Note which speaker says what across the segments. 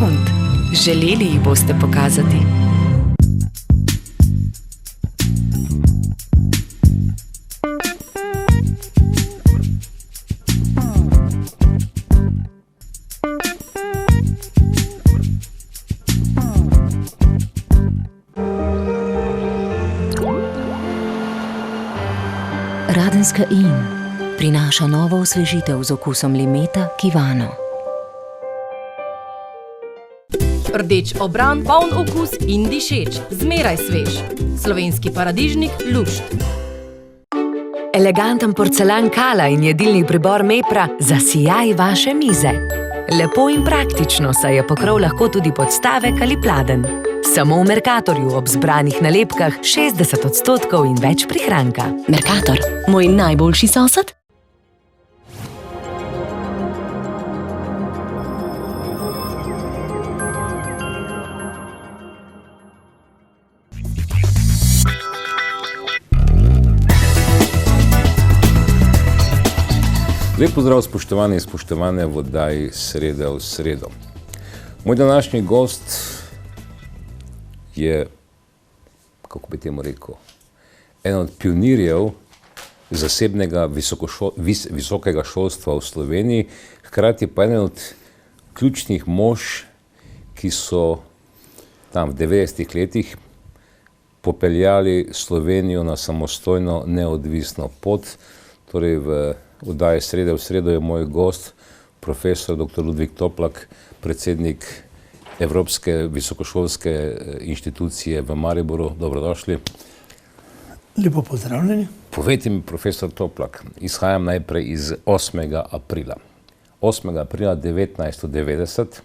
Speaker 1: sekund. Želeli jih boste pokazati.
Speaker 2: Radenska in prinaša novo osvežitev z okusom limeta Kivano.
Speaker 3: Rdeč obran, poln okus in dišeč, zmeraj svež. Slovenski paradižnik Lušt.
Speaker 1: Eleganten porcelan Kala in jedilni pribor Mepra za sijaj vaše mize. Lepo in praktično, saj je pokrov lahko tudi podstavek ali pladenj. Samo v Mercatorju ob zbranih nalepkah 60% in več prihranka.
Speaker 2: Mercator, moj najboljši sosed?
Speaker 4: Lep pozdrav, spoštovani in spoštovane v oddaji Sreda v sredo. Moj današnji gost je, kako bi temu rekel, eden od pionirjev zasebnega visokega šolstva v Sloveniji, hkrati pa eden od ključnih mož, ki so tam v 90-ih letih popeljali Slovenijo na samostojno neodvisno pot. Torej v oddaji Sreda v sredo je moj gost, profesor dr. Ludvik Toplak, predsednik Evropske visokošolske inštitucije v Mariboru. Dobrodošli.
Speaker 5: Lepo pozdravljeni.
Speaker 4: Povejte mi, profesor Toplak, izhajam najprej iz 8. aprila. 8. aprila 1990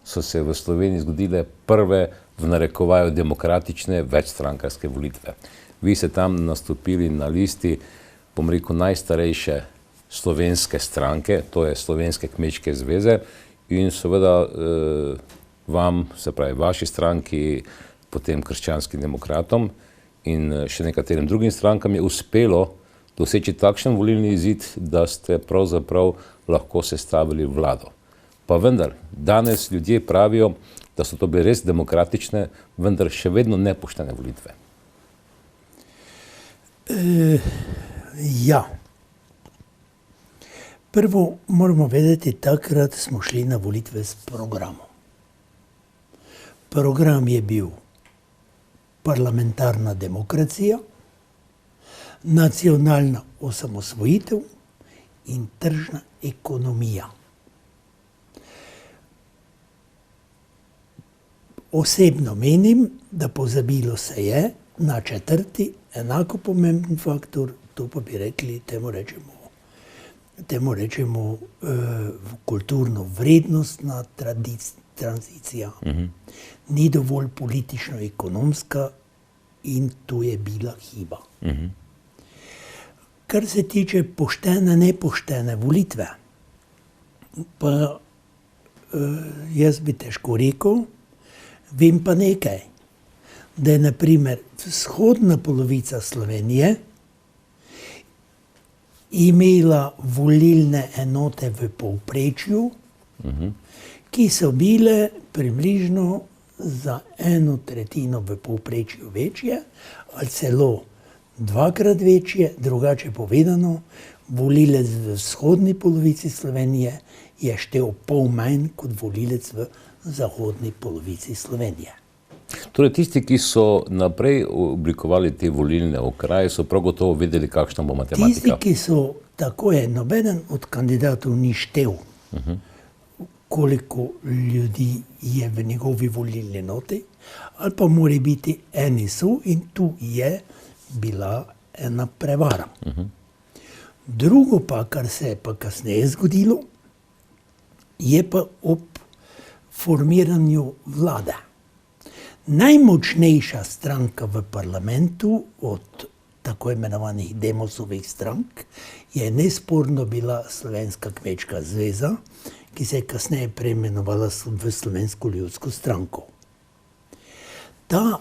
Speaker 4: so se v Sloveniji zgodile prve, v narekovaju, demokratične večstrankarske volitve. Vi ste tam nastopili na listi, bom rekel, najstarejše slovenske stranke, to je Slovenske kmečke zveze, in seveda vam, se pravi vaši stranki, potem Krščanskim demokratom in še nekaterim drugim strankam je uspelo doseči takšen volilni izid, da ste pravzaprav lahko sestavili vlado. Pa vendar, danes ljudje pravijo, da so to bile res demokratične, vendar še vedno nepoštene volitve.
Speaker 5: Ja. Prvo moramo vedeti, takrat smo šli na volitve s programom. Program je bil parlamentarna demokracija, nacionalna osamosvojitev in tržna ekonomija. Osebno menim, da pozabilo se je na četrti, enako pomemben faktor, to pa bi rekli, temu rečemo kulturno vrednostna tranzicija. Ni dovolj politično-ekonomska in tu je bila hiba. Kar se tiče poštene, nepoštene volitve, pa jaz bi težko rekel, vem pa nekaj, da je na primer vzhodna polovica Slovenije imela volilne enote v povprečju, ki so bile približno za 1/3 v povprečju večje, ali celo 2-krat večje. Drugače povedano, volilec v vzhodni polovici Slovenije je štel pol manj kot volilec v zahodni polovici Slovenije.
Speaker 4: Torej, tisti, ki so naprej oblikovali te volilne okraje, so prav gotovo vedeli, kakšna bo matematika.
Speaker 5: Tisti, ki so, tako je, nobeden od kandidatov ni štel, koliko ljudi je v njegovi volilni enoti, ali pa mora biti eni so, in tu je bila ena prevara. Drugo pa, kar se je pa kasneje zgodilo, je pa ob formiranju vlade. Najmočnejša stranka v parlamentu od tako imenovanih Demosovih strank je nesporno bila Slovenska kmečka zveza, ki se je kasneje preimenovala v Slovensko ljudsko stranko. Ta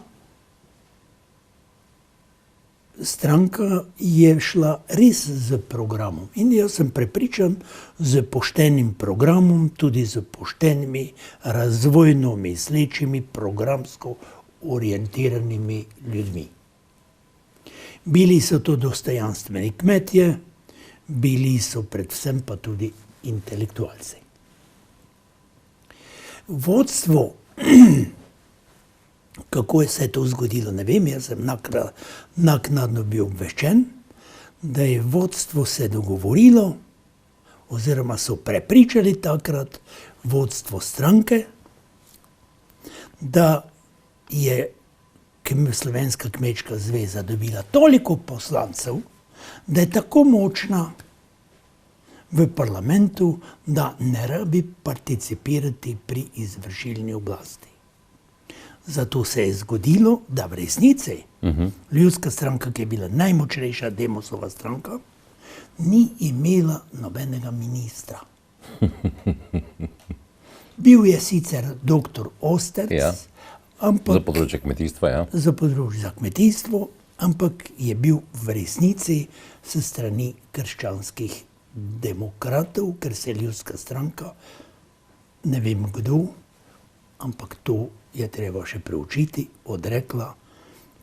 Speaker 5: stranka je šla res z programom. In jaz sem prepričan, z poštenim programom, tudi z poštenimi, razvojno mislečimi, programsko orientiranimi ljudmi. Bili so to dostojanstveni kmetje, bili so predvsem pa tudi intelektualci. Vodstvo, kako je se to zgodilo, ne vem, jaz sem naknadno bil obveščen, da je vodstvo se dogovorilo, oziroma so prepričali takrat vodstvo stranke, da je Slovenska kmečka zveza dobila toliko poslancev, da je tako močna v parlamentu, da ne rabi participirati pri izvršilni oblasti. Zato se je zgodilo, da v resnici Ljudska stranka, ki je bila najmočnejša Demosova stranka, ni imela nobenega ministra. Bil je sicer doktor Osterc,
Speaker 4: Ja.
Speaker 5: ampak
Speaker 4: Za področje kmetijstva, ja.
Speaker 5: za področje za kmetijstvo, ampak je bil v resnici s strani krščanskih demokratov, ker se je Ljudska stranka, ne vem kdo, ampak to je treba še preučiti, odrekla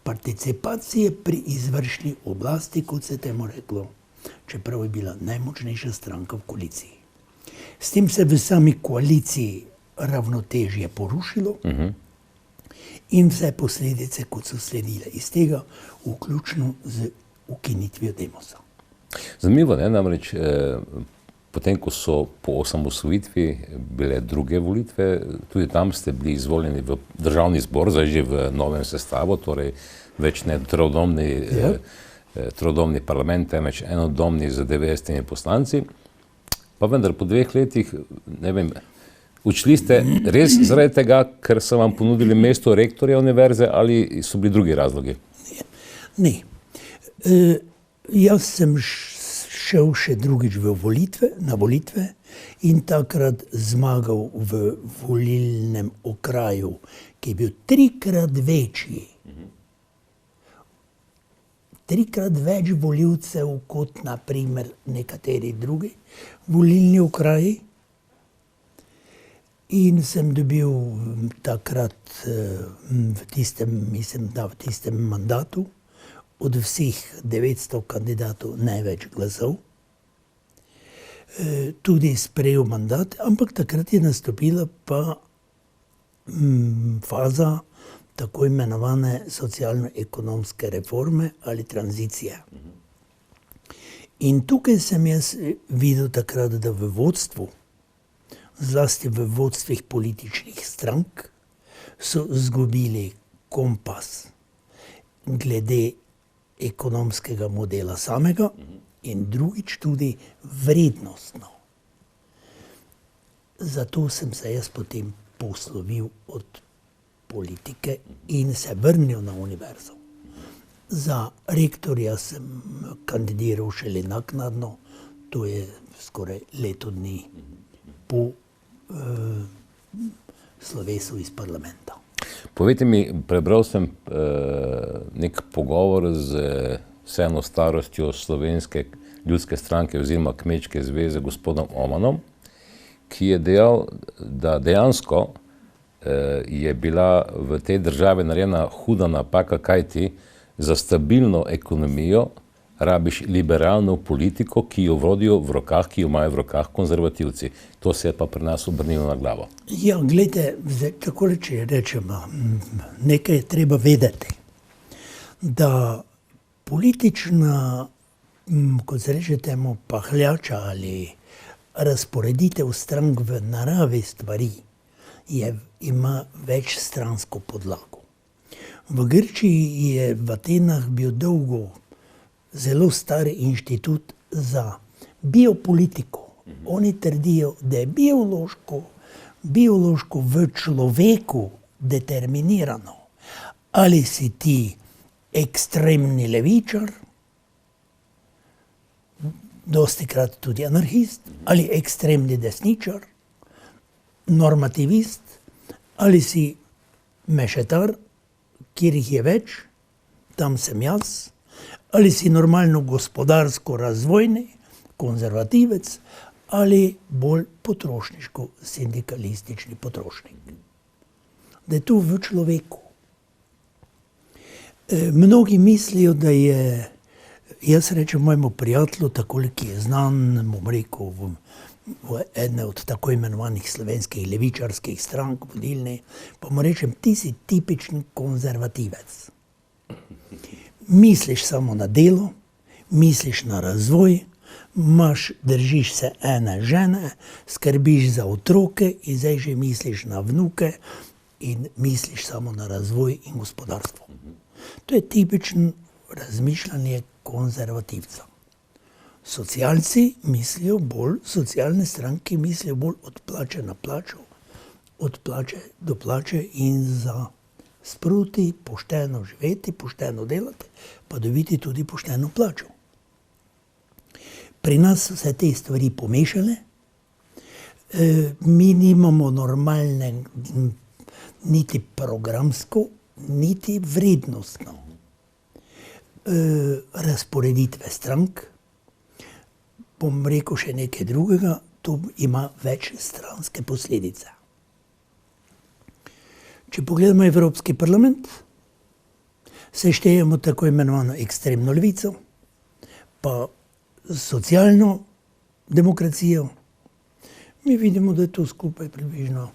Speaker 5: participacije pri izvršni oblasti, kot se temu reklo, čeprav je bila najmočnejša stranka v koaliciji. S tem se v sami koaliciji ravnotežje porušilo, in vse posledice, kot so sledile iz tega, vključno z ukinitvijo Demosa.
Speaker 4: Zanimivo, ne, namreč potem, ko so po osamosvojitvi bile druge volitve, tudi tam ste bili izvoljeni v državni zbor, zdaj že v novem sestavu, torej več ne trodomni parlament, temveč enodomni z 90 poslanci, pa vendar po 2 letih, ne vem, učili ste res zaradi tega, ker so vam ponudili mesto rektorja univerze, ali so bili drugi razlogi?
Speaker 5: Ne. Jaz sem šel še drugič na volitve in takrat zmagal v volilnem okraju, ki je bil 3-krat večji. 3-krat več volivcev kot na primer nekateri drugi volilni okraji. In sem dobil takrat v tistem mandatu od vseh 900 kandidatov največ glasov. Tudi sprejel mandat, ampak takrat je nastopila pa faza tako imenovane socialno-ekonomske reforme ali tranzicije. In tukaj sem jaz videl takrat, da v vodstvu, zlasti v vodstvih političnih strank, so izgubili kompas glede ekonomskega modela samega in drugič tudi vrednostno. Zato sem se jaz potem poslovil od politike in se vrnil na univerzo. Za rektorja sem kandidiral šele naknadno, to je skoraj leto dni po slovesu iz parlamenta.
Speaker 4: Povejte mi, prebral sem nek pogovor z vseeno starostjo Slovenske ljudske stranke oziroma Kmečke zveze gospodom Omanom, ki je dejal, da dejansko je bila v tej državi narejena huda napaka, kajti za stabilno ekonomijo rabiš liberalno politiko, ki jo vodijo v rokah, ki jo imajo v rokah konzervativci. To se je pa pri nas obrnilo na glavo.
Speaker 5: Ja, gledajte, takole če rečemo, nekaj je treba vedeti, da politična, kot se reče temu, pahljača ali razporeditev strank v naravi stvari ima večstransko podlago. V Grčiji je v Atenah bil dolgo zelo star inštitut za biopolitiko. Oni trdijo, da je biološko v človeku determinirano. Ali si ti ekstremni levičar, dostikrat tudi anarhist, ali ekstremni desničar, normativist, ali si mešetar, kjer jih je več, tam sem jaz, Ali si normalno gospodarsko razvojni, konzervativec, ali bolj potrošniško sindikalistični potrošnik. Da je to v človeku. Mnogi mislijo, da je, jaz rečem mojemu prijatelju, takole, ki je znan, bom rekel, v ene od tako imenovanih slovenskih levičarskih strank, vodilni, pa mu rečem, ti si tipičen konzervativec. Misliš samo na delo, misliš na razvoj, držiš se ene žene, skrbiš za otroke in zdaj že misliš na vnuke in misliš samo na razvoj in gospodarstvo. To je tipično razmišljanje konzervativca. Socialci mislijo bolj, socialne stranke mislijo bolj od plače na plačo, od plače do plače in za sproti pošteno živeti, pošteno delati, pa dobiti tudi pošteno plačo. Pri nas so se te stvari pomešale, mi nimamo normalne niti programsko, niti vrednostno razporeditve strank. Bom rekel še nekaj drugega, to ima več stranske posledice. Če pogledamo Evropski parlament, seštejemo tako imenovano ekstremno levico, pa socialno demokracijo, mi vidimo, da je to skupaj približno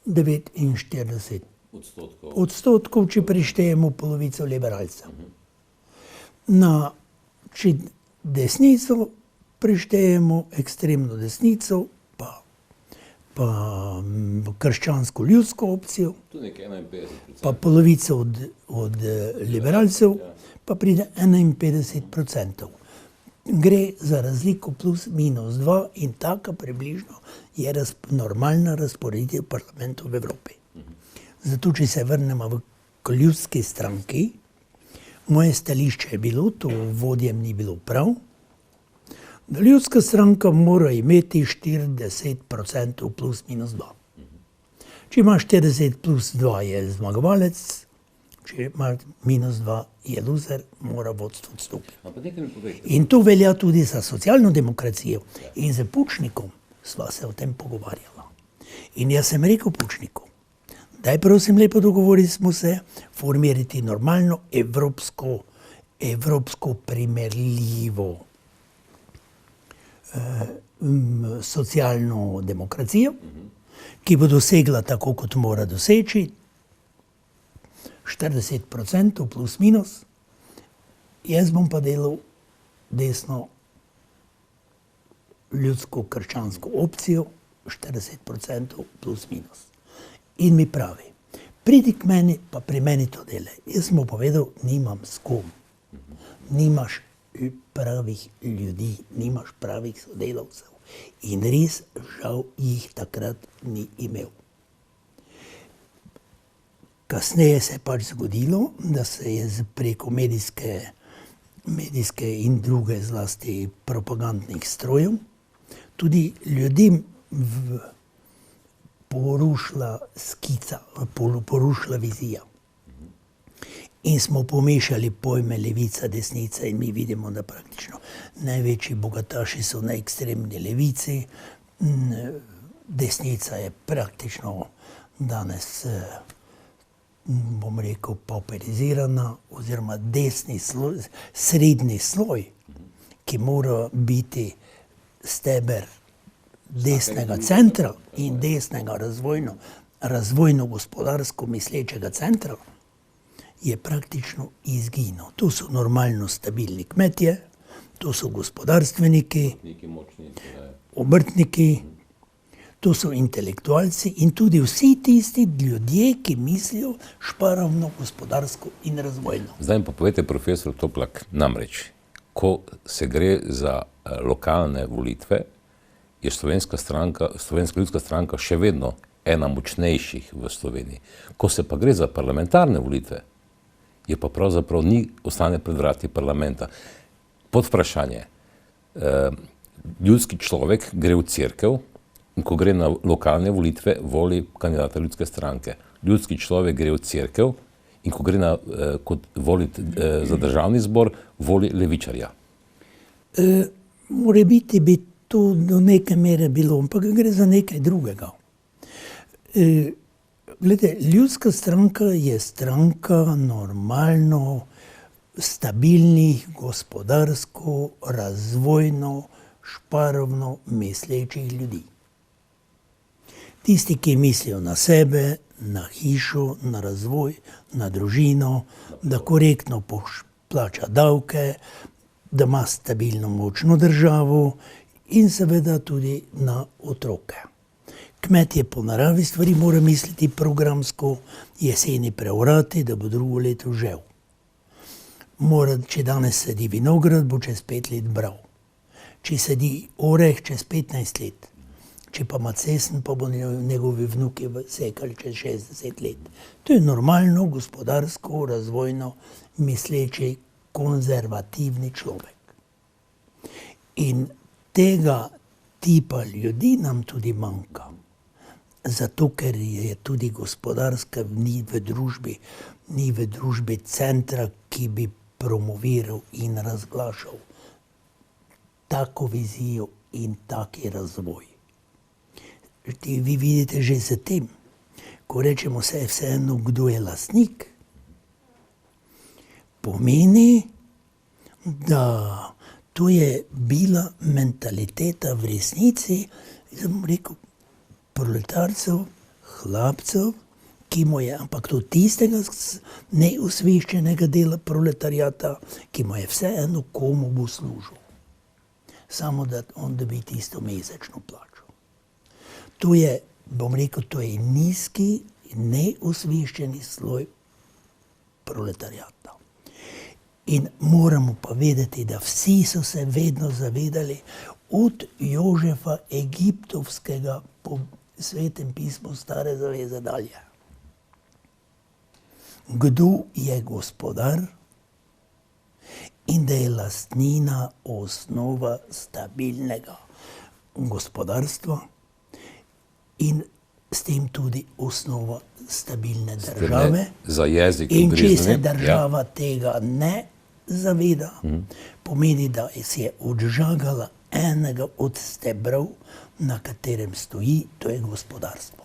Speaker 5: 49 odstotkov, če prištejemo polovico liberalcev. Če desnico prištejemo, ekstremno desnico, pa krščansko ljudsko opcijo, pa polovico od liberalcev, pa pride 51%. Gre za razliko plus minus 2 in taka približno je normalna razporeditev parlamentov v Evropi. Zato, če se vrnemo k ljudski stranki, moje stališče je bilo, to vodjem ni bilo prav, da ljudska stranka mora imeti 40% plus minus 2. Če ima 40 plus 2 je zmagovalec, če ima minus 2 je loser, mora vodstvo odstopiti. In to velja tudi za socialno demokracijo. In z Pučnikom sva se o tem pogovarjala. In jaz sem rekel Pučniku, daj prosim lepo dogovorili smo se, formirati normalno evropsko primerljivo socialno demokracijo, ki bo dosegla tako, kot mora doseči, 40% plus minus, jaz bom pa delal desno ljudsko-krščansko opcijo, 40% plus minus. In mi pravi, pridi k meni, pa pri meni to delaj. Jaz sem mu povedal, nimam s kom. Nimaš pravih ljudi, nimaš pravih sodelavcev. In res, žal, jih takrat ni imel. Kasneje se je pač zgodilo, da se je preko medijske in druge zlasti propagandnih strojev tudi ljudem porušila skica, porušila vizija. In smo pomešali pojme levica, desnica in mi vidimo, da praktično največji bogataši so na ekstremni levici. Desnica je praktično danes, bom rekel, pauperizirana oziroma desni sloj, srednji sloj, ki mora biti steber desnega centra in desnega razvojno-gospodarsko mislečega centra, je praktično izginil. To so normalno stabilni kmetje, to so gospodarstveniki, obrtniki, to so intelektualci in tudi vsi tisti ljudje, ki mislijo šparovno, gospodarsko in razvojno.
Speaker 4: Zdaj mi pa povejte, profesor Toplak, namreč, ko se gre za lokalne volitve, je Slovenska ljudska stranka še vedno ena močnejših v Sloveniji. Ko se pa gre za parlamentarne volitve, je pa pravzaprav ostane pred vrati parlamenta. Pod vprašanje, ljudski človek gre v cerkev in ko gre na lokalne volitve, voli kandidata ljudske stranke. Ljudski človek gre v cerkev in ko gre voliti za državni zbor, volji levičarja.
Speaker 5: Morebiti bi to do neke mere bilo, ampak gre za nekaj drugega. Glede, Ljudska stranka je stranka normalno stabilnih, gospodarsko, razvojno, šparovno mislečih ljudi. Tisti, ki mislijo na sebe, na hišo, na razvoj, na družino, da korektno plača davke, da ima stabilno močno državo in seveda tudi na otroke. Kmetje po naravi stvari mora misliti programsko, jeseni preorati, da bo drugo leto žel. Mora, če danes sedi vinograd, bo čez 5 let bral. Če sedi oreh, čez 15 let. Če pa ima cesen, pa bo njegovi vnuki sekali čez 60 let. To je normalno, gospodarsko, razvojno, misleči, konzervativni človek. In tega tipa ljudi nam tudi manjka. Zato, ker je tudi gospodarska, ni v družbi centra, ki bi promoviral in razglašal tako vizijo in taki razvoj. Vi vidite že z tem, ko rečemo se vseeno, kdo je lastnik, pomeni, da to je bila mentaliteta v resnici, bom rekel, proletarcev, hlapcev, ki mu je, ampak to tistega neosveščenega dela proletariata, ki mu je vseeno, komu bo služil. Samo da on dobi tisto mesečno plačo. To je, bom rekel, to je nizki, neosveščeni sloj proletariata. In moramo pa vedeti, da vsi so se vedno zavedali od Jožefa Egiptovskega po Svetem pismu Stare zaveze dalje. Kdo je gospodar in da je lastnina osnova stabilnega gospodarstva in s tem tudi osnova stabilne države.
Speaker 4: Za jezik
Speaker 5: in če se država tega ne zaveda, pomeni, da si je odžagala enega od stebrov, na katerem stoji, to je gospodarstvo.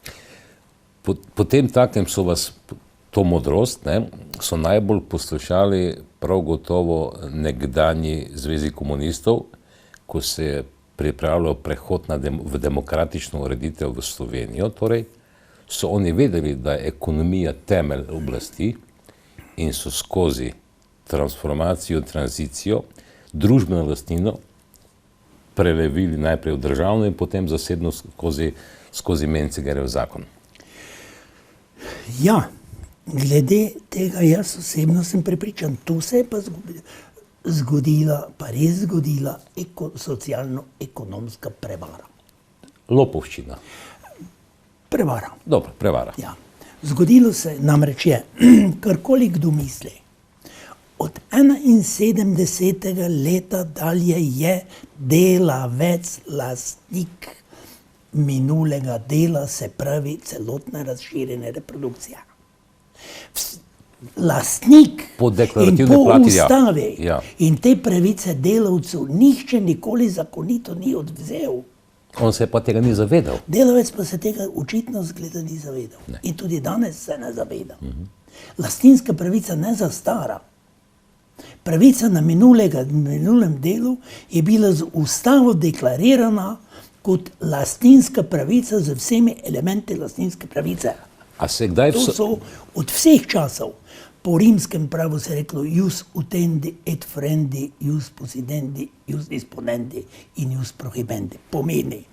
Speaker 4: Po tem takem so vas, to modrost, so najbolj poslušali prav gotovo nekdanji Zvezi komunistov, ko se je pripravljal prehod v demokratično ureditev v Slovenijo, torej so oni vedeli, da je ekonomija temelj oblasti in so skozi transformacijo, tranzicijo, družbeno lastnino prelevili najprej v državno in potem zasebno skozi Mencingerjev zakon.
Speaker 5: Ja, glede tega jaz osebno sem prepričan, to se je pa zgodila, pa res zgodila socialno-ekonomska prevara.
Speaker 4: Lopovščina.
Speaker 5: Prevara.
Speaker 4: Dobro, prevara.
Speaker 5: Ja. Zgodilo se namreč je, karkoli kdo misli. Od 71. leta dalje je delavec lastnik minulega dela, se pravi celotna razširjena reprodukcija. Lastnik in po ustavi in te pravice delavcev nihče nikoli zakonito ni odvzel.
Speaker 4: On se pa tega ni zavedal.
Speaker 5: Delavec pa se tega očitno zgleda ni zavedal. Ne. In tudi danes se ne zaveda. Lastninska pravica ne zastara. Pravica na minulem delu je bila z ustavo deklarirana kot lastninska pravica z vsemi elementi lastninske pravice. To so od vseh časov. Po rimskem pravu se je reklo ius utendi et frendi, ius possidendi, ius disponendi in ius prohibendi. Pomeni,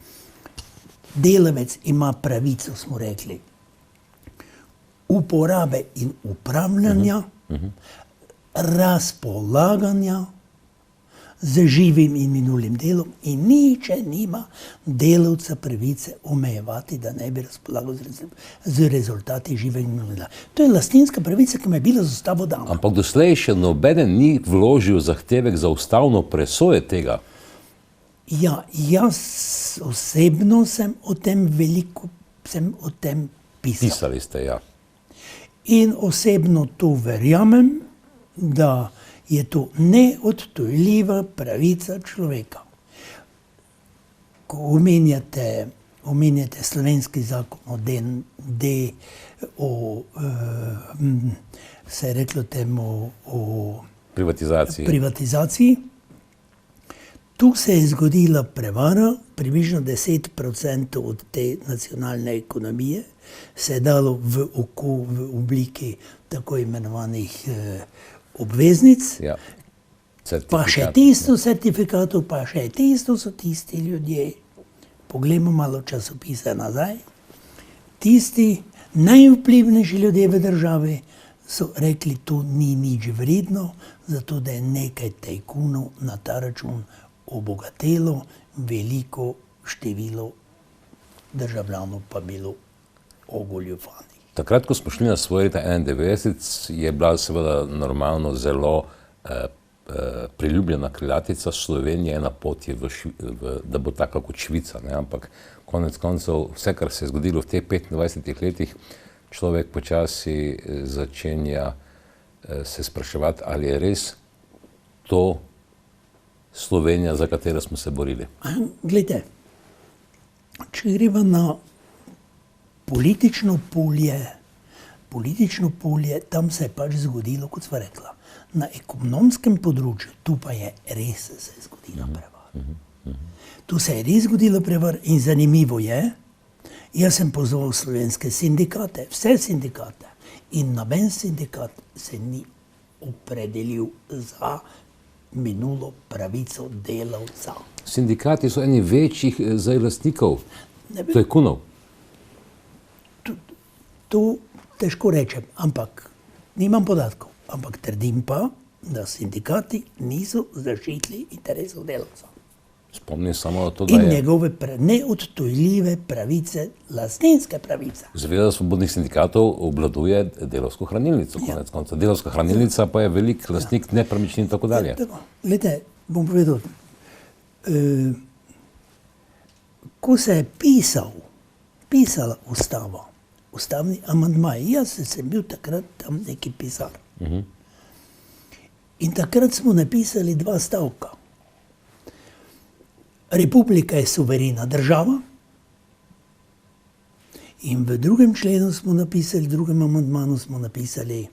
Speaker 5: delavec ima pravico, smo rekli, uporabe in upravljanja, razpolaganja z živim in minulim delom in niče nima delavca pravice omejevati, da ne bi razpolagal z rezultati živega in minulega. To je lastninska pravica, ki mu je bila z ustavo dana.
Speaker 4: Ampak doslej še nobeden ni vložil zahtevek za ustavno presojo tega.
Speaker 5: Ja, jaz osebno sem o tem pisal.
Speaker 4: Pisali ste, ja.
Speaker 5: In osebno to verjamem, da je to neodtujljiva pravica človeka. Ko omenjate slovenski zakon se je reklo temu o privatizaciji. Tu se je zgodila prevara, približno 10% od te nacionalne ekonomije se je dalo v obliki tako imenovanih obveznic,
Speaker 4: Ja.
Speaker 5: pa še tisto certifikatov, pa še tisto so tisti ljudje, poglejmo malo časopise nazaj, tisti najvplivnejši ljudje v državi so rekli, to ni nič vredno, zato da je nekaj tajkunov na ta račun obogatelo, veliko število državljanov pa bilo ogoljufanih.
Speaker 4: Takrat, ko smo šli na svoj leta 91, je bila seveda normalno zelo priljubljena krilatica Slovenija je na poti, da bo taka kot Švica. Ne? Ampak konec koncev, vse, kar se je zgodilo v teh 25 letih, človek počasi začenja se spraševati, ali je res to Slovenija, za katero smo se borili.
Speaker 5: Glejte, če greva na politično polje, tam se je pač zgodilo, kot sva rekla. Na ekonomskem področju, tu pa je res se je zgodila prevara. Tu se je res zgodila prevara in zanimivo je, jaz sem pozval slovenske sindikate, vse sindikate, in noben sindikat se ni opredelil za minulo pravico delavca.
Speaker 4: Sindikati so eni večjih lastnikov, tajkunov.
Speaker 5: To težko rečem, ampak nimam podatkov. Ampak trdim pa, da sindikati niso zaščitili interesov delavca.
Speaker 4: Spomnim samo to, da
Speaker 5: In
Speaker 4: je
Speaker 5: njegove neodtujljive pravice, lastninske pravice.
Speaker 4: Zveza svobodnih sindikatov obvladuje delavsko hranilnico, konec konca. Delavska hranilnica pa je velik lastnik nepremičnin in tako dalje.
Speaker 5: Glede, bom povedal, ko se je pisala ustava, ustavni amandmaj, jaz sem bil takrat tam neki pisar. In takrat smo napisali 2 stavka. Republika je suverena država in v 2. členu smo napisali, v 2. amandmaju smo napisali,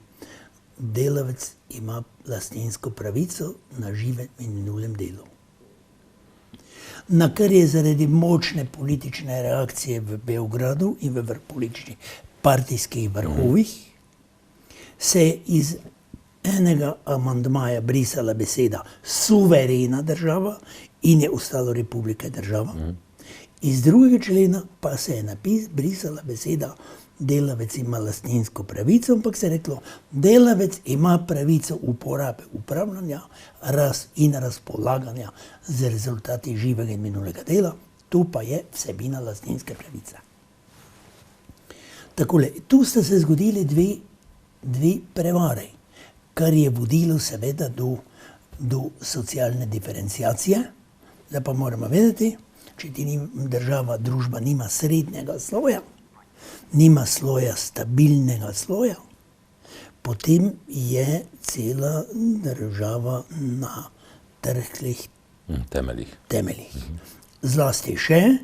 Speaker 5: delavec ima lastninsko pravico na živem in minulem delu. Na kar je zaradi močne politične reakcije v Beogradu in v političnih partijskih vrhovih se je iz enega amandmaja brisala beseda suverena država in je ostalo Republika država. Iz 2. člena pa se je brisala beseda delavec ima lastninsko pravico, ampak se je reklo, delavec ima pravico uporabe, upravljanja in razpolaganja z rezultati živega in minulega dela, tu pa je vsebina lastninske pravice. Takole, tu sta se zgodili dve prevare, kar je vodilo seveda do socialne diferenciacije. Zdaj pa moramo vedeti, če država, družba nima srednjega sloja, nima sloja stabilnega sloja, potem je cela država na trhlih temeljih. Zlasti še,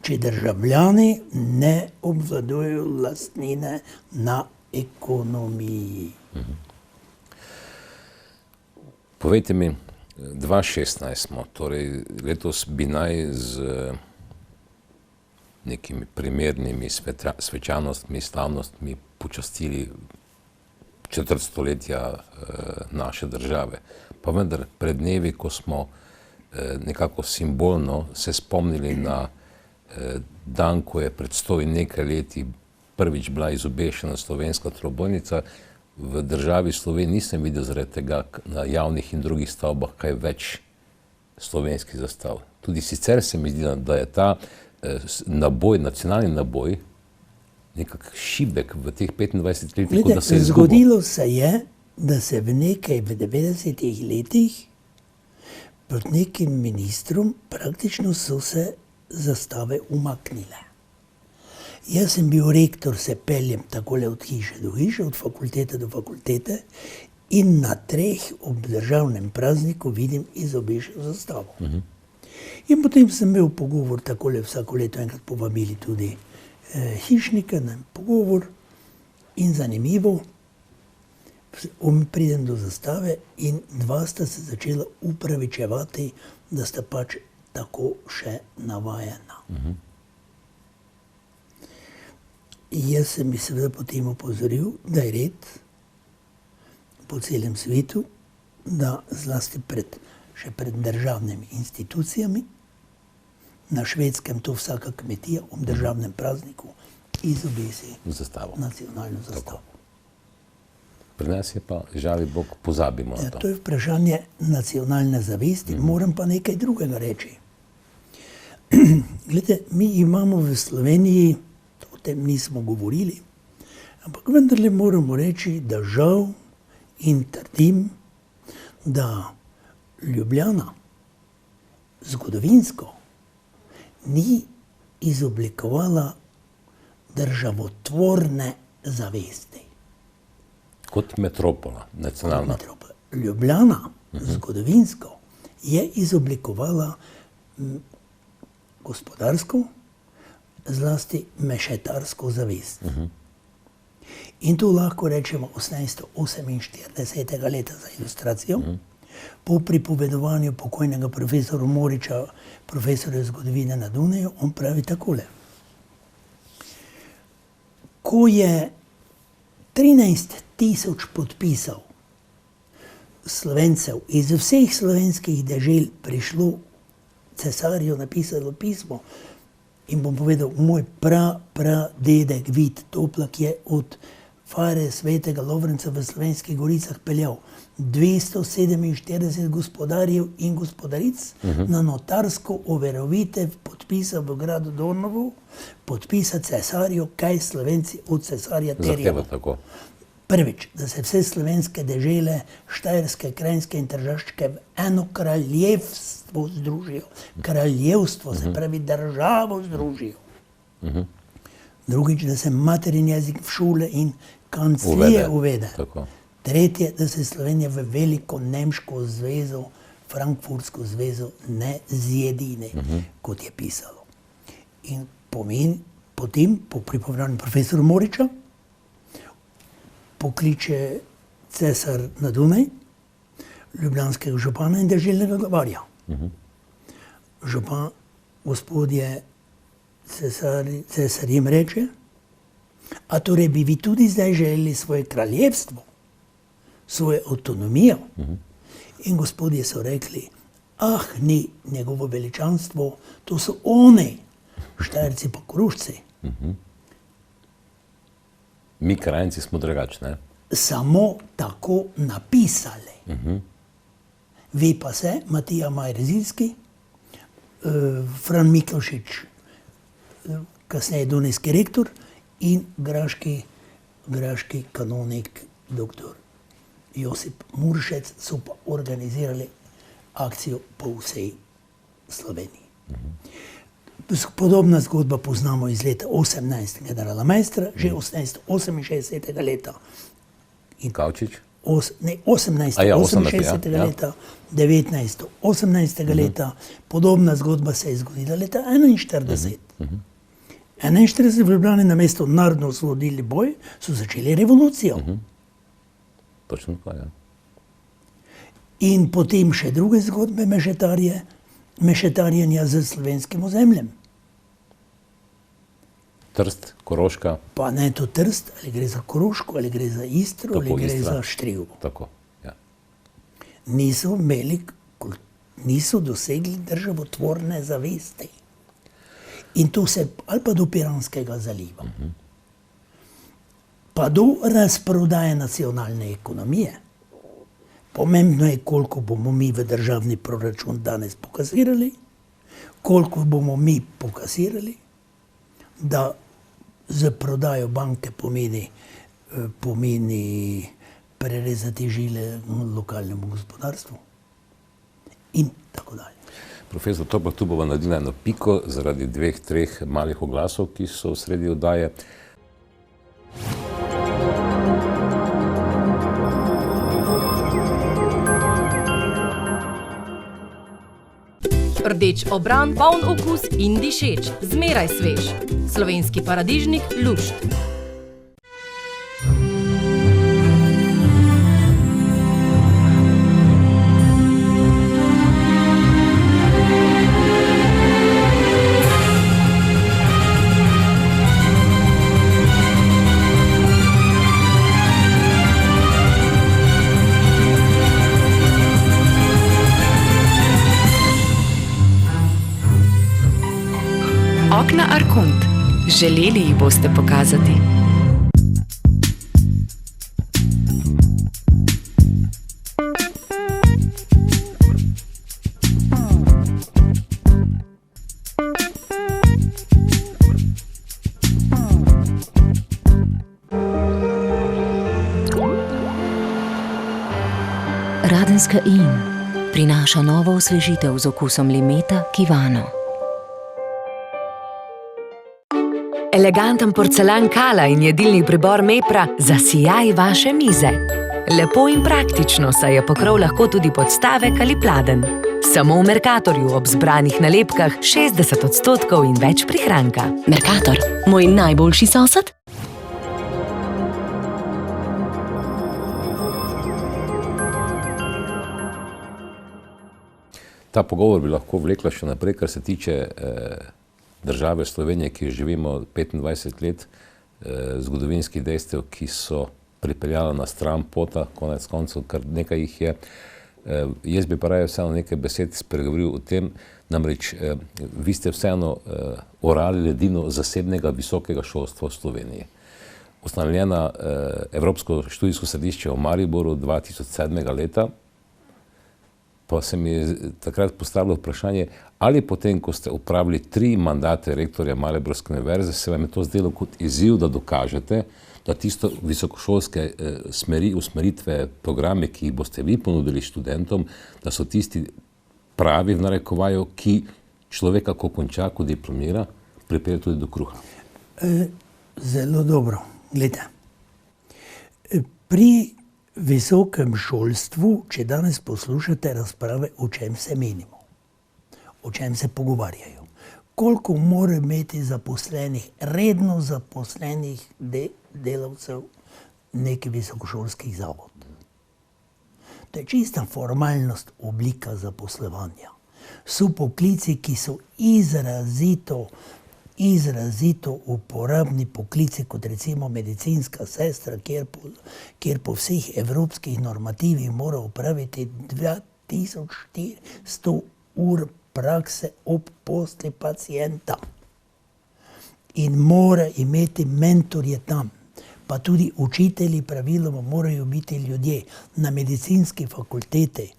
Speaker 5: če državljani ne obvladujejo lastnine na ekonomiji.
Speaker 4: Povejte mi, 2016 smo, torej letos bi naj z nekimi primernimi svečanostmi, slavnostmi počastili četrt stoletja naše države. Pa vendar pred dnevi, ko smo nekako simbolno se spomnili na dan, ko je pred 100 in nekaj leti prvič bila izobešena slovenska trobojnica, v državi Sloveniji nisem videl zaradi tega na javnih in drugih stavbah kaj več slovenskih zastav. Tudi sicer se mi zdi, da je ta naboj, nacionalni naboj, nekak šibek v teh 25 letih, kot da se je izgubil.
Speaker 5: Zgodilo se je, da se v 90-ih letih pod nekim ministrom praktično so se zastave umaknile. Jaz sem bil rektor, se peljem takole od hiše do hiše, od fakultete do fakultete in na 3 ob državnem prazniku vidim izobešeno zastavo. In potem sem imel pogovor, takole vsako leto enkrat povabili tudi hišnika na pogovor in zanimivo, pridem do zastave in 2 sta se začela upravičevati, da sta pač tako še navajena. Jaz sem jih seveda potem opozoril, da je red po celem svetu, da zlasti še pred državnimi institucijami, na Švedskem to vsaka kmetija ob državnem prazniku izobesi nacionalno zastavo.
Speaker 4: Pri nas je pa, žali Bog, pozabimo na to.
Speaker 5: To je vprašanje nacionalne zavesti, moram pa nekaj drugega reči. Glede, mi imamo v Sloveniji, o tem nismo govorili, ampak vendarle moramo reči, da žal in trdim, da Ljubljana zgodovinsko ni izoblikovala državotvorne zavesti.
Speaker 4: Kot metropola, nacionalna.
Speaker 5: Ljubljana zgodovinsko je izoblikovala gospodarsko, zlasti mešetarsko zavest. In to lahko rečemo 1848. leta za ilustracijo, po pripovedovanju pokojnega profesora Moriča, profesorja zgodovine na Dunaju, on pravi takole. Ko je 13.000 podpisov Slovencev iz vseh slovenskih dežel prišlo cesarju, napisalo pismo, in bom povedal, moj pradedek Vid Toplak je od fare svetega Lovrenca v Slovenskih goricah peljal 247 gospodarjev in gospodaric na notarsko overovitev podpisa v gradu Dornovu, podpisa cesarju, kaj Slovenci od cesarja terjamo. Prvič, da se vse slovenske dežele, Štajerske, Krajinske in Tržaške v eno kraljevstvo združijo. Kraljevstvo, se pravi državo združijo. Drugič, da se materin jezik v šole in kanclije uvede. Tretje, da se Slovenija v veliko nemško zvezo, frankfurtsko zvezo ne zjedine, kot je pisalo. In potem, po pripovedanju profesora Moriča, pokliče cesar na Dunaj, ljubljanskega župana in deželnega glavarja. Župan, gospodje, cesar jim reče, a torej bi vi tudi zdaj želeli svoje kraljevstvo, svojo avtonomijo? In gospodje so rekli, ni njegovo veličanstvo, to so oni, Štajerci pa Korošci.
Speaker 4: Mi Krajinci smo drugačni, ne?
Speaker 5: Samo tako napisali. Vi pa se, Matija Majer-Zilski, Fran Miklošič, kasneje dunajski rektor, in graški kanonik dr. Josip Muršec so pa organizirali akcijo po vsej Sloveniji. Podobna zgodba poznamo iz leta 18. generala Maistra, že 1868. leta.
Speaker 4: Kavčič?
Speaker 5: 1868. leta, 1918. leta. Podobna zgodba se je zgodila leta 1941. 1941 v Ljubljani namesto narodno-osvobodilni boj so začeli revolucijo.
Speaker 4: Točno tako, ja.
Speaker 5: In potem še druge zgodbe mešetarjenja z slovenskim ozemljem.
Speaker 4: Trst, Koroška.
Speaker 5: Pa ne to Trst, ali gre za Koroško, ali gre za Istro, ali gre za Štrijovo.
Speaker 4: Tako, ja.
Speaker 5: Niso dosegli državotvorne zavesti. In to se, ali pa do Piranskega zaliva, pa do razprodaje nacionalne ekonomije. Pomembno je, koliko bomo mi v državni proračun danes pokazirali, koliko bomo mi pokazirali, da z prodajo banke pomeni prerezati žile lokalnemu gospodarstvu in tako dalje.
Speaker 4: Profesor Toplak, tu bova naredila eno piko zaradi 2-3 malih oglasov, ki so v sredi oddaje.
Speaker 3: Rdeč obran, poln okus in dišeč, zmeraj svež. Slovenski paradižnik Lušt.
Speaker 1: Okna Arkont. Želeli jih boste pokazati.
Speaker 2: Radenska Inn prinaša novo osvežitev z okusom limeta Kivano.
Speaker 1: Eleganten porcelan Kala in jedilni pribor Mepra zasijaj vaše mize. Lepo in praktično, saj je pokrov lahko tudi podstavek ali pladenj. Samo v Mercatorju ob zbranih nalepkah 60% in več prihranka.
Speaker 6: Mercator, moj najboljši sosed?
Speaker 4: Ta pogovor bi lahko vlekla še naprej, kar se tiče države Slovenije, ki živimo 25 let, zgodovinskih dejstev, ki so pripeljala na stran pota, konec koncev, kar nekaj jih je. Jaz bi pa raje vseeno nekaj besed spregovoril o tem, namreč vi ste vseeno orali ledino zasebnega visokega šolstva v Sloveniji. Ustanovljena Evropsko študijsko središče v Mariboru 2007. leta, pa se mi je takrat postavilo vprašanje, ali potem, ko ste upravili 3 mandate rektorja Mariborske univerze, se vam je to zdelo kot izziv, da dokažete, da tisto visokošolske smeri, usmeritve, programe, ki jih boste vi ponudili študentom, da so tisti pravi, v narekovaju, ki človeka, ko konča, ko diplomira, pripelje tudi do kruha.
Speaker 5: Zelo dobro. Glede. Pri visokem šolstvu, če danes poslušate razprave, o čem se menimo, o čem se pogovarjajo, koliko mora imeti zaposlenih, redno zaposlenih delavcev neki visokošolskih zavod. To je čista formalnost oblika zaposlovanja. So poklici, ki so izrazito uporabni poklici, kot recimo medicinska sestra, kjer po vseh evropskih normativih mora opraviti 2400 ur prakse ob posli pacienta. In mora imeti mentorje tam. Pa tudi učitelji praviloma morajo biti ljudje. Na medicinski fakulteti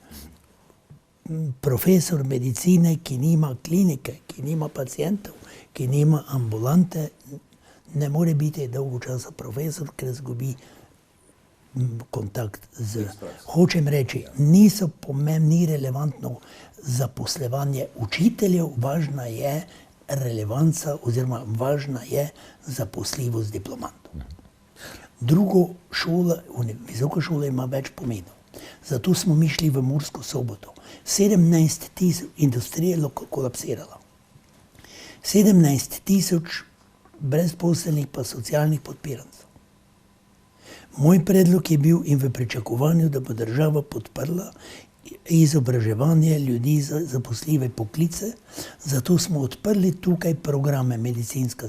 Speaker 5: profesor medicine, ki nima klinike, ki nima pacientov, ki nima ambulante, ne more biti dolgo časa profesor, ker izgubi kontakt z... Hočem reči, niso pomembni, relevantno zaposlevanje učiteljev, važna je relevanca oziroma važna je zaposljivost diplomantov. Drugo, šola, visoka šola ima več pomenov. Zato smo mi šli v Mursko Soboto. 17 000 industrije kolapsirala. 17 000 brezposelnih pa socialnih podpirancev. Moj predlog je bil in v pričakovanju, da bo država podprla izobraževanje ljudi za zaposljive poklice. Zato smo odprli tukaj programe medicinska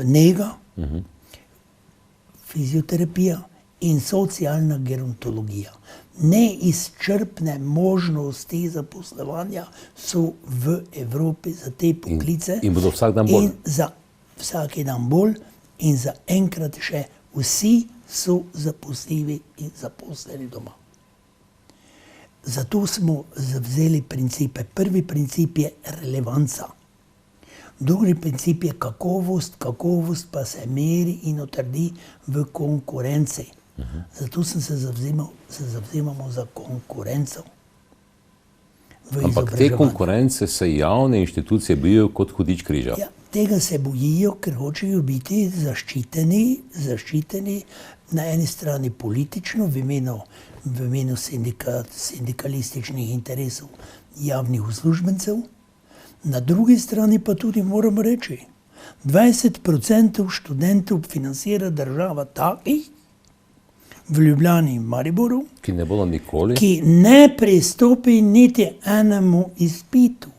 Speaker 5: nega, fizioterapija in socialna gerontologija. Neizčrpne možnosti zaposlovanja so v Evropi za te poklice.
Speaker 4: In bodo vsak dan bolj.
Speaker 5: In za vsaki dan bolj in za enkrat še vsi so zaposljivi in zaposleni doma. Zato smo zavzeli principe. Prvi princip je relevanca. Drugi princip je kakovost, kakovost pa se meri in utrdi v konkurenci. Zato se zavzemamo za konkurenco.
Speaker 4: Ampak te konkurence se javne inštitucije bojijo kot hudič križa.
Speaker 5: Ja, tega se bojijo, ker hočejo biti zaščiteni na eni strani politično, v imenu sindikalističnih interesov javnih uslužbencev, na drugi strani pa tudi moramo reči, 20% študentov financira država takih v Ljubljani in Mariboru,
Speaker 4: Ki ne bodo nikoli.
Speaker 5: ki ne pristopi niti enemu izpitu.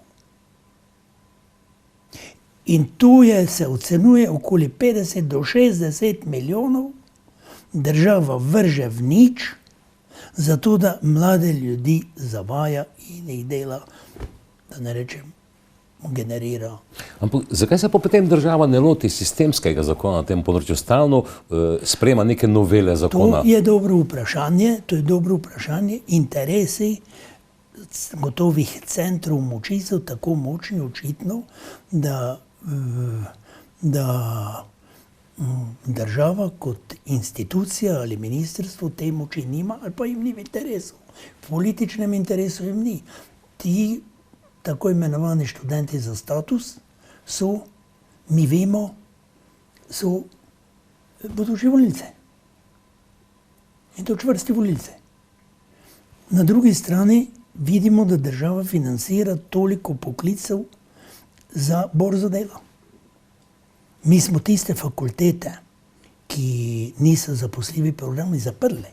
Speaker 5: In tu se ocenjuje okoli 50 do 60 milijonov, država vrže v nič, zato da mlade ljudi zavaja in jih dela, da ne rečem, generira.
Speaker 4: Ampak zakaj se pa potem država ne loti sistemskega zakona na tem področju? Stalno sprejema neke novele zakona.
Speaker 5: To je dobro vprašanje. Interesi gotovih centrov moči so tako močni očitno, da država kot institucija ali ministrstvo te moči nima ali pa jim ni v interesu. V političnem interesu jim ni. Ti tako imenovani študenti za status so, mi vemo, so bodoči volilci. In to čvrsti volilci. Na drugi strani vidimo, da država financira toliko poklicev za borzo dela. Mi smo tiste fakultete, ki niso zaposljivi programi, zaprli.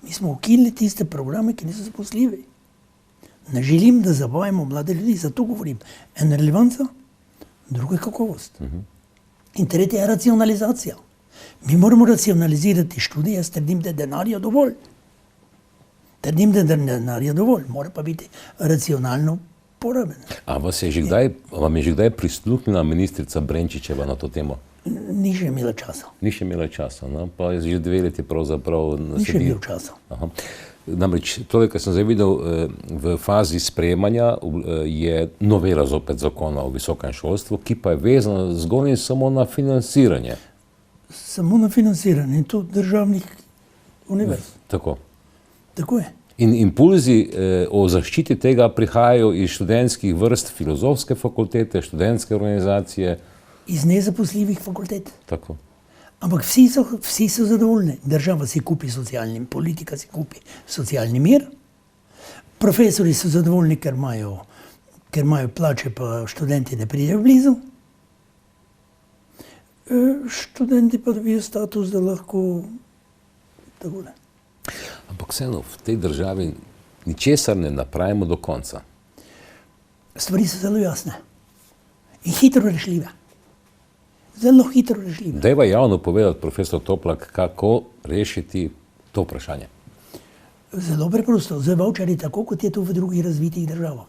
Speaker 5: Mi smo ukinili tiste programe, ki niso zaposljivi. Ne želim, da zavajamo mlade ljudi, zato govorim. Ena relevanca, druga kakovost. In tretja je racionalizacija. Mi moramo racionalizirati študije, jaz trdim, da je denarja dovolj. Mora pa biti racionalno poraben.
Speaker 4: A vam je že kdaj prisluhnila ministrica Brenčičeva na to temo?
Speaker 5: Ni še imela časa.
Speaker 4: Ni še imela časa, no? Pa je že 2 leti pravzaprav
Speaker 5: Ni še imel časa.
Speaker 4: Aha. Namreč, tole, kar sem zdaj videl, v fazi sprejemanja je novela zopet zakona o visokem šolstvu, ki pa je vezana zgolj in samo na financiranje.
Speaker 5: Samo na financiranje, in to državnih univerz.
Speaker 4: Tako.
Speaker 5: Tako je.
Speaker 4: In impulzi o zaščiti tega prihajajo iz študentskih vrst, filozofske fakultete, študentske organizacije.
Speaker 5: Iz nezaposljivih fakultet.
Speaker 4: Tako.
Speaker 5: Ampak vsi so zadovoljni. Država si kupi politika si kupi socialni mir. Profesori so zadovoljni, ker imajo plače, pa študenti ne pridejo blizu. Študenti pa dobijo status, da lahko takole.
Speaker 4: Ampak vseeno v tej državi ničesar ne napravimo do konca.
Speaker 5: Stvari so zelo jasne in hitro rešljive. Zelo hitro rešljive.
Speaker 4: Dajva javno povedati, profesor Toplak, kako rešiti to vprašanje.
Speaker 5: Zelo preprosto. Z vavčarji, tako kot je to v drugih razvitih državah.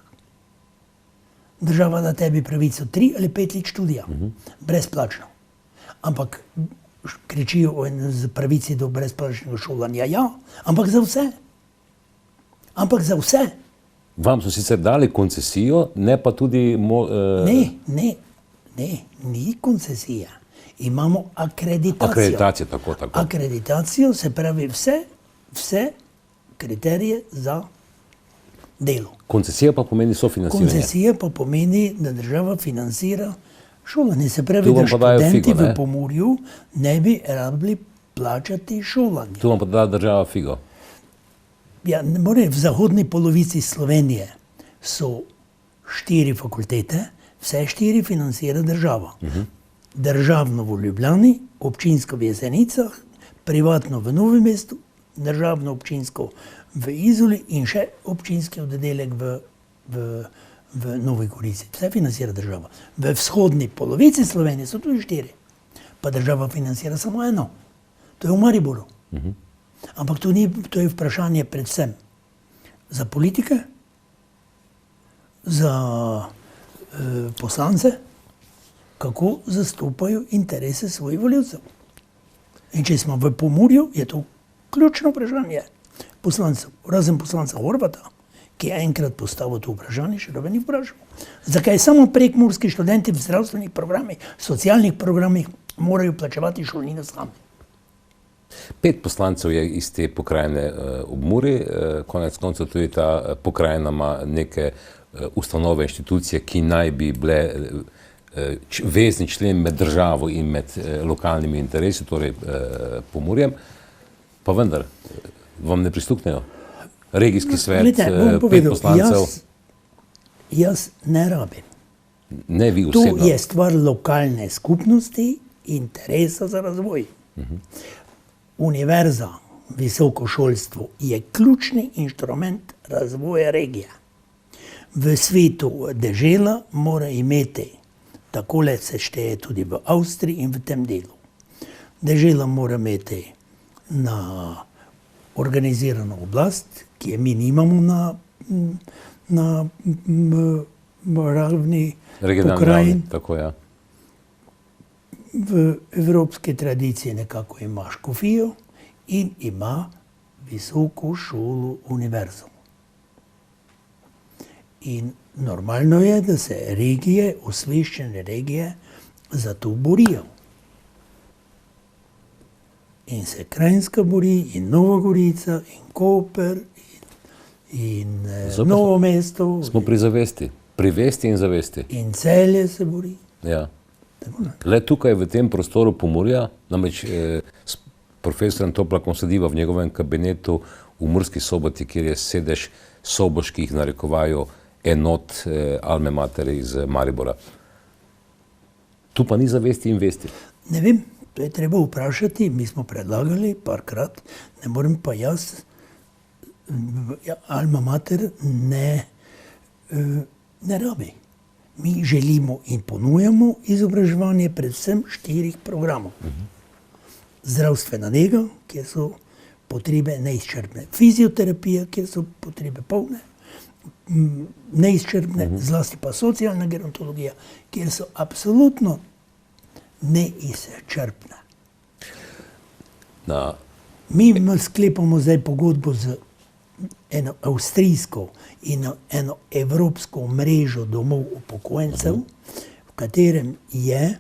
Speaker 5: Država da tebi pravico 3 ali 5 let študija, brezplačno. Ampak kričijo o pravici do brezplačnega šolanja, ja, ampak za vse. Ampak za vse.
Speaker 4: Vam so sicer dali koncesijo, ne pa tudi...
Speaker 5: Ne, ni koncesija. Imamo akreditacijo.
Speaker 4: Akreditacijo, tako.
Speaker 5: Akreditacijo, se pravi vse kriterije za delo.
Speaker 4: Koncesija pa pomeni sofinanciranje.
Speaker 5: Koncesija pa pomeni, da država financira šolanje. Se pravi, da študenti v Pomurju ne bi rabili plačati šolanje.
Speaker 4: Tu vam pa da država figo.
Speaker 5: Ja, ne more, v zahodni polovici Slovenije so 4 fakultete, vse 4 financira država. Državno v Ljubljani, občinsko v Jesenicah, privatno v Novem mestu, državno občinsko v Izoli in še občinski oddelek v Novi Gorici. Vse financira država. V vzhodni polovici Slovenije so tudi 4. Pa država financira samo eno. To je v Mariboru. Ampak to je vprašanje predvsem za politike, za poslance, kako zastopajo interese svojih volivcev. In če smo v Pomurju, je to ključno vprašanje poslancev, razen poslanca Horvata, ki je enkrat postavil to vprašanje, še noben ni vprašal. Zakaj samo prekmurski študenti v zdravstvenih programih, socialnih programih morajo plačevati šolnino sami?
Speaker 4: 5 poslancev je iz te pokrajine ob Muri, konec koncev tudi ta pokrajina ima neke ustanove, inštitucije, ki naj bi bile vezni člen med državo in med lokalnimi interesi, torej Pomurjem, pa vendar vam ne prisluhnejo. Regijski svet, 5 poslancev.
Speaker 5: jaz ne rabim.
Speaker 4: Ne vi
Speaker 5: Tu
Speaker 4: osebno.
Speaker 5: je stvar lokalne skupnosti, interesa za razvoj. Univerza, visoko šolstvo je ključni inštrument razvoja regije. V svetu dežela mora imeti, takole se šteje tudi v Avstriji in v tem delu. Dežela mora imeti na organizirano oblast, ki je mi nimamo na ravni
Speaker 4: Regionalni
Speaker 5: pokrajin.
Speaker 4: ravni, tako ja.
Speaker 5: V evropski tradiciji nekako ima škofijo in ima visoko šolo, univerzo. In normalno je, da se regije, osveščene regije, za to borijo. In se Krajinska bori, in Nova Gorica, in Koper, in
Speaker 4: Zopet
Speaker 5: Novo mesto,
Speaker 4: Smo pri zavesti. Pri vesti in zavesti.
Speaker 5: in Celje se bori.
Speaker 4: Ja.
Speaker 5: Tako ne.
Speaker 4: Le tukaj v tem prostoru Pomurja, namreč s profesorem Toplakom sediva v njegovem kabinetu v Murski Soboti, kjer je sedež soboških narekovajo enot Alme Mater iz Maribora. Tu pa ni zavesti in vesti.
Speaker 5: Ne vem, to je treba vprašati, mi smo predlagali parkrat, ne morem pa jaz, Alma Mater ne rabi. Mi želimo in ponujamo izobraževanje predvsem 4 programov. Zdravstvena nega, kjer so potrebe neizčrpne. Fizioterapija, kjer so potrebe polne, neizčrpne, zlasti pa socialna gerontologija, kjer so absolutno neizčrpne. Mi sklepamo zdaj pogodbo z eno avstrijsko in eno evropsko mrežo domov upokojencev, v katerem je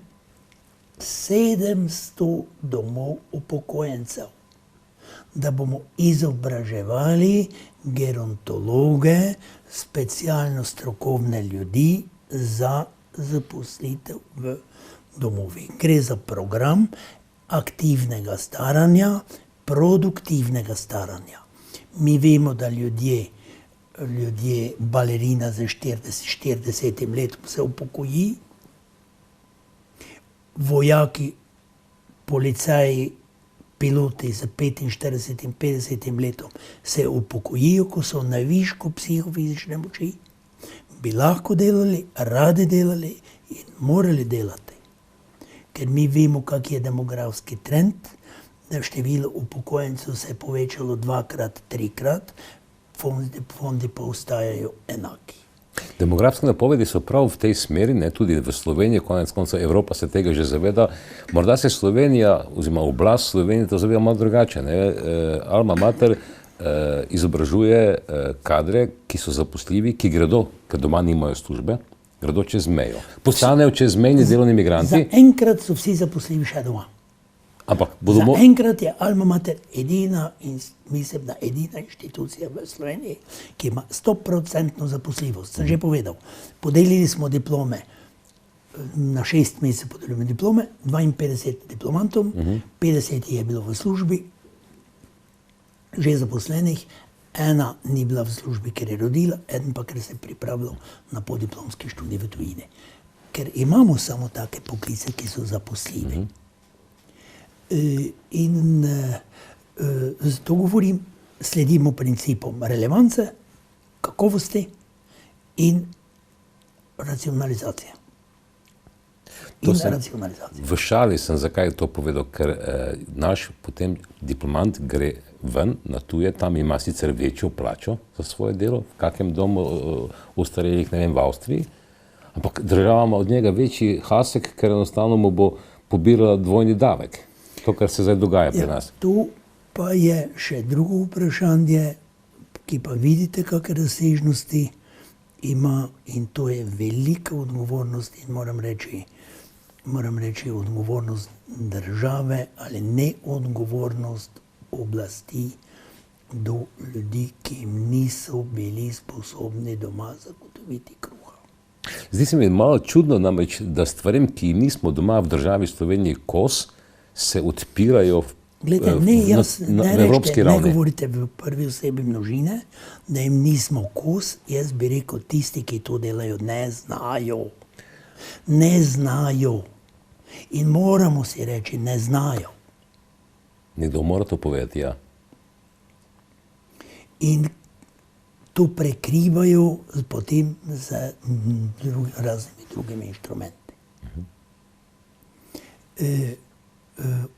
Speaker 5: 700 domov upokojencev, da bomo izobraževali gerontologe, specialno strokovne ljudi za zaposlitev v domovih. Gre za program aktivnega staranja, produktivnega staranja. Mi vemo, da ljudje, balerina za 40 letom se upokoji, vojaki, policaji, piloti za 45 in 50 letom se upokojijo, ko so na višku psihofizične moči, bi lahko delali, radi delali in morali delati. Ker mi vemo, kak je demografski trend, da število upokojencev se je povečalo 2-krat, 3-krat, fondi pa ostajajo enaki.
Speaker 4: Demografske napovedi so prav v tej smeri, ne, tudi v Sloveniji, konec konca Evropa se tega že zaveda. Morda se Slovenija, oziroma oblast Slovenije to zaveda malo drugače. Ne. Alma Mater izobražuje kadre, ki so zaposljivi, ki gredo, ker doma nimajo službe, gredo čez mejo. Postanejo čezmejni delovni migranti.
Speaker 5: Zaenkrat so vsi zaposljivi še doma.
Speaker 4: Ampak bodo
Speaker 5: Zaenkrat je Alma Mater edina in mislim, da edina inštitucija v Sloveniji, ki ima 100% zaposljivost. Sem že povedal. Podelili smo diplome, na 6 mesecev podelili diplome, 52 diplomantom, 50 je bilo v službi, že zaposlenih, ena ni bila v službi, ker je rodila, eden pa, ker se je pripravljal na podiplomski študij v tujini. Ker imamo samo take poklice, ki so zaposljivi. In zato govorim, sledimo principom relevance, kakovosti in racionalizacije.
Speaker 4: V šali sem zakaj to povedal, ker naš potem diplomant gre ven na tuje, tam ima sicer večjo plačo za svoje delo, v kakem domu ostarelih, ne vem, v Avstriji, ampak država ima od njega večji hasek, ker enostavno mu bo pobirala dvojni davek. To, kar se zdaj dogaja pri nas.
Speaker 5: Tu pa je še drugo vprašanje, ki pa vidite, kakšne razsežnosti ima, in to je velika odgovornost in moram reči odgovornost države ali neodgovornost oblasti do ljudi, ki jim niso bili sposobni doma zagotoviti kruha.
Speaker 4: Zdi se mi malo čudno, namreč, da stvarem, ki nismo doma v državi Sloveniji kos, se odpirajo
Speaker 5: Glede, ne, jaz
Speaker 4: na
Speaker 5: ne
Speaker 4: evropski
Speaker 5: rečete, ne
Speaker 4: ravni.
Speaker 5: govorite v prvi osebi množine, da jim nismo kos, jaz bi rekel, tisti, ki to delajo, ne znajo. Ne znajo. In moramo si reči, ne znajo.
Speaker 4: Nekdo mora to povedati, ja.
Speaker 5: In to prekrivajo potem z raznimi drugimi inštrumenti.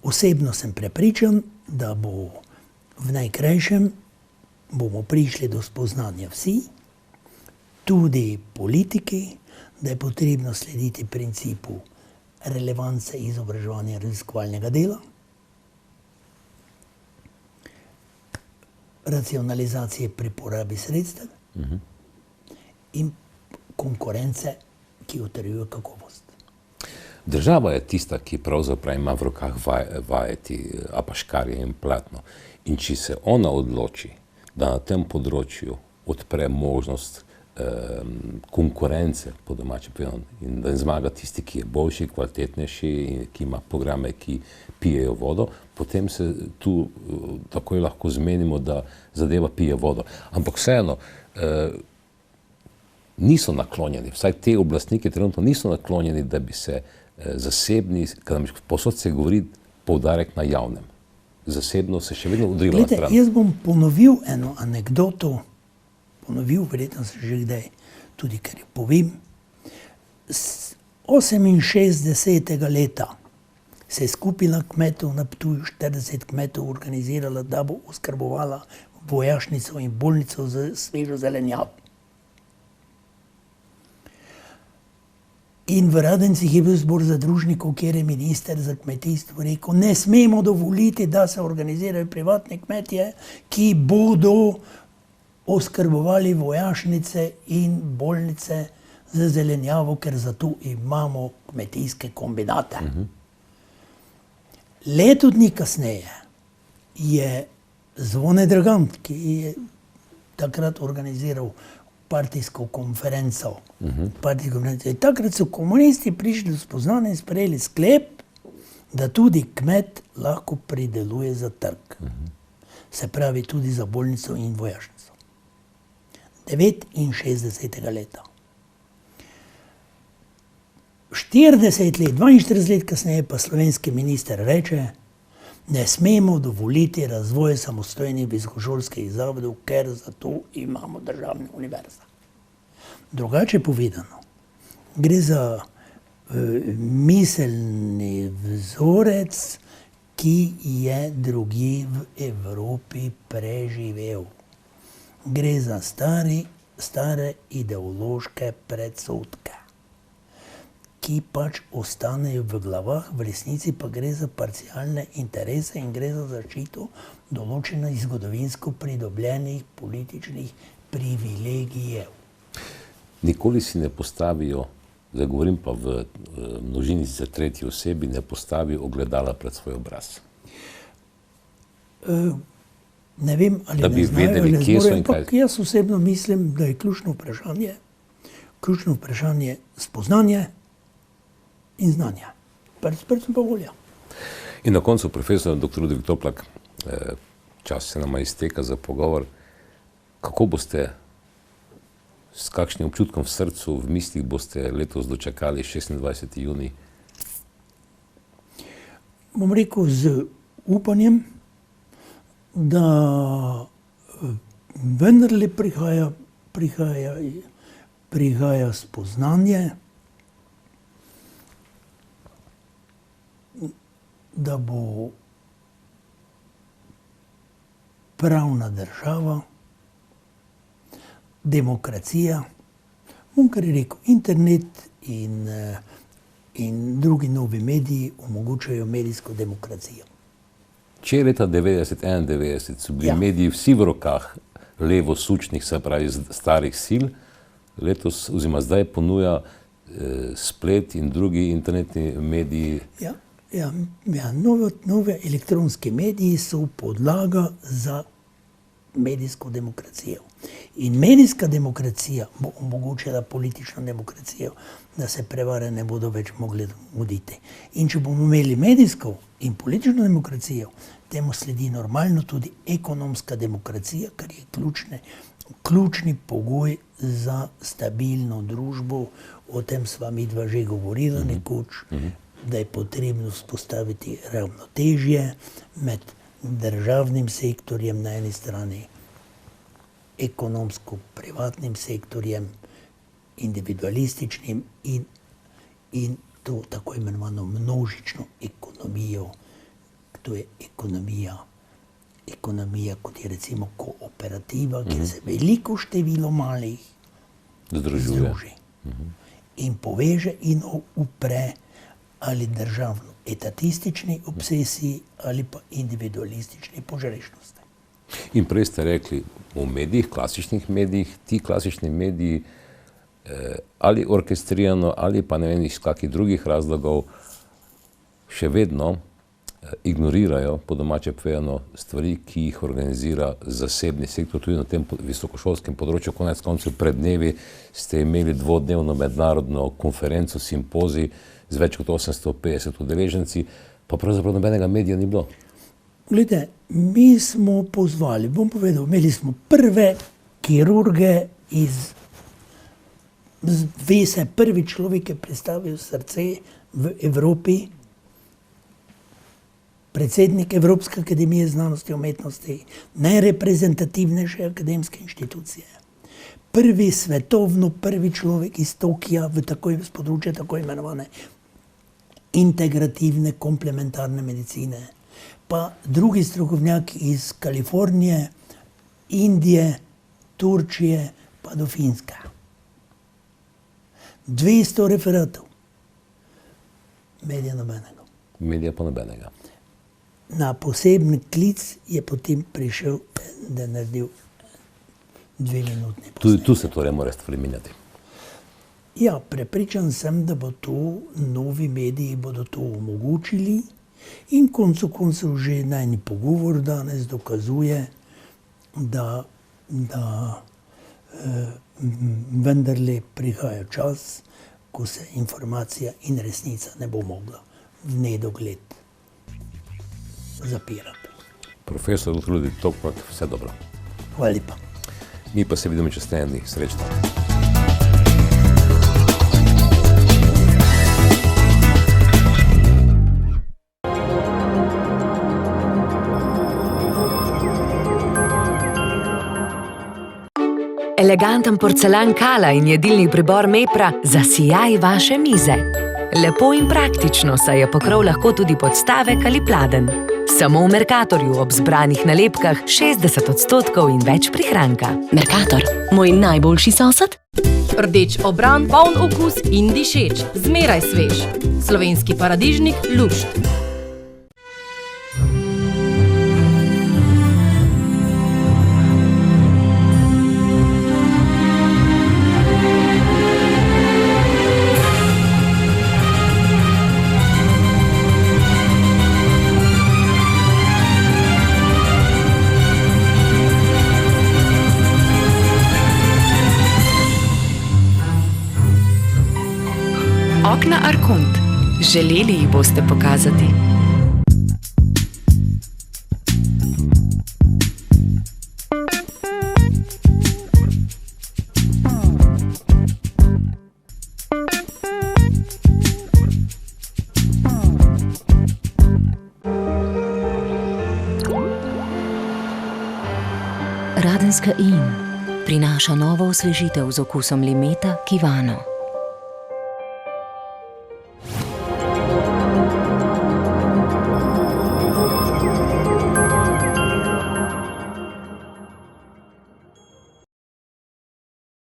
Speaker 5: Osebno sem prepričan, da bo v najkrajšem bomo prišli do spoznanja vsi, tudi politiki, da je potrebno slediti principu relevance izobraževanja raziskovalnega dela, racionalizacije pri porabi sredstev in konkurence, ki utrjuje kakovost.
Speaker 4: Država je tista, ki pravzaprav ima v rokah vajeti apaškarje in platno. In če se ona odloči, da na tem področju odpre možnost konkurence, po domače povedano, in da zmaga tisti, ki je boljši, kvalitetnejši, ki ima programe, ki pijejo vodo, potem se tu takoj lahko zmenimo, da zadeva pije vodo. Ampak vseeno, niso naklonjeni, vsaj te oblastniki trenutno niso naklonjeni, da bi se zasebni, posod se govori poudarek na javnem. Zasebno se še vedno odriva na stran.
Speaker 5: Jaz bom ponovil eno anekdoto, verjetno se že kdaj tudi, ker jo povem. 68. leta se je skupina kmetov na Ptuju, 40 kmetov organizirala, da bo oskrbovala vojašnico in bolnico z svežo zelenjavo. In v Radencih je bil zbor zadružnikov, kjer je minister za kmetijstvo rekel, ne smemo dovoliti, da se organizirajo privatne kmetje, ki bodo oskrbovali vojašnice in bolnice z zelenjavo, ker zato imamo kmetijske kombinate. Leto dni kasneje je Zvone Dragant, ki je takrat organiziral partijsko konferenco. Takrat so komunisti prišli do spoznanja in sprejeli sklep, da tudi kmet lahko prideluje za trg. Se pravi tudi za bolnico in vojašnico. 69. leta. 40 let, 42 let kasneje pa slovenski minister reče, ne smemo dovoliti razvoja samostojnih visokošolskih zavodov, ker za to imamo državne univerze. Drugače povedano, gre za miselni vzorec, ki je drugje v Evropi preživel. Gre za stare ideološke predsodke, ki pač ostanejo v glavah, v resnici pa gre za parcialne interese in gre za zaščito določenih zgodovinsko pridobljenih političnih privilegijev.
Speaker 4: Nikoli si ne postavijo, zdaj govorim pa v množini za tretji osebi, ne postavijo ogledala pred svoj obraz.
Speaker 5: Ne vem, ali
Speaker 4: da bi
Speaker 5: ne znajo,
Speaker 4: vedeli,
Speaker 5: ali ne
Speaker 4: kje so
Speaker 5: zmorejo,
Speaker 4: in kaj.
Speaker 5: ampak jaz osebno mislim, da je ključno vprašanje spoznanje in znanje. Predvsem pa volja.
Speaker 4: In na koncu, profesor dr. Ludvik Toplak, čas se nama izteka za pogovor. Kako boste, s kakšnim občutkom v srcu, v mislih boste letos dočakali 26. junij?
Speaker 5: Bom rekel z upanjem, da vendarle prihaja spoznanje, da bo pravna država, demokracija, bom kar rekel, internet in drugi novi mediji omogočajo medijsko demokracijo.
Speaker 4: Če leta 90-91 so bili mediji vsi v rokah levo-sučnih, se pravi starih sil, letos oziroma zdaj ponuja splet in drugi internetni mediji.
Speaker 5: Nove elektronske mediji so podlaga za medijsko demokracijo. In medijska demokracija bo omogočila politično demokracijo, da se prevare ne bodo več mogli voditi. In če bomo imeli medijsko in politično demokracijo, temu sledi normalno tudi ekonomska demokracija, kar je ključni pogoj za stabilno družbo. O tem sva midva že govorila nekoč, da je potrebno vzpostaviti ravnotežje med državnim sektorjem na eni strani, ekonomsko-privatnim sektorjem, individualističnim in to tako imenovano množično ekonomijo. To je ekonomija kot je recimo kooperativa, kjer se veliko število malih združi in poveže in upre ali državno etatistični obsesiji ali pa individualistični požrešnosti.
Speaker 4: In prej ste rekli v medijih, klasičnih medijih, ti klasični mediji ali orkestrirano ali pa ne vem iz kakih drugih razlogov še vedno ignorirajo, po domače povedano, stvari, ki jih organizira zasebni sektor, tudi na tem visokošolskem področju. Konec koncev pred dnevi ste imeli 2-dnevno mednarodno konferenco, simpozij z več kot 850 udeleženci, pa pravzaprav nobenega medija ni bilo.
Speaker 5: Glejte, mi smo pozvali, bom povedal, imeli smo prve kirurge ve se, prvi človek je predstavil srce v Evropi, predsednik Evropske akademije znanosti in umetnosti, najreprezentativnejše akademske inštitucije. Prvi človek iz Tokija z področja tako imenovane integrativne komplementarne medicine, pa drugi strokovnjak iz Kalifornije, Indije, Turčije pa do Finske. 200 referatov. Medija nobenega.
Speaker 4: Medija pa nobenega.
Speaker 5: Na poseben klic je potem prišel, da je naredil 2-minutni posnetek.
Speaker 4: Tu se torej mora stvari menjati.
Speaker 5: Ja, prepričan sem, da bo to, novi mediji bodo to omogočili in koncu koncev že najni pogovor danes dokazuje, da vendarle prihaja čas, ko se informacija in resnica ne bo mogla v nedogled zapirati.
Speaker 4: Profesor Rudi Toplak, vse dobro.
Speaker 5: Hvala lepa.
Speaker 4: Mi pa se vidimo čez teden dni. Srečno.
Speaker 1: Eleganten porcelan Kala in jedilni pribor Mepra zasijaj vaše mize. Lepo in praktično, saj je pokrov lahko tudi podstavek ali pladenj. Samo v Mercatorju ob zbranih nalepkah 60% in več prihranka.
Speaker 6: Mercator, moj najboljši sosed?
Speaker 3: Rdeč obran, poln okus in dišeč, zmeraj svež. Slovenski paradižnik Lušt.
Speaker 6: Okna Arkont. Želeli jih boste pokazati.
Speaker 2: Radenska Inn prinaša novo osvežitev z okusom limeta Kivano.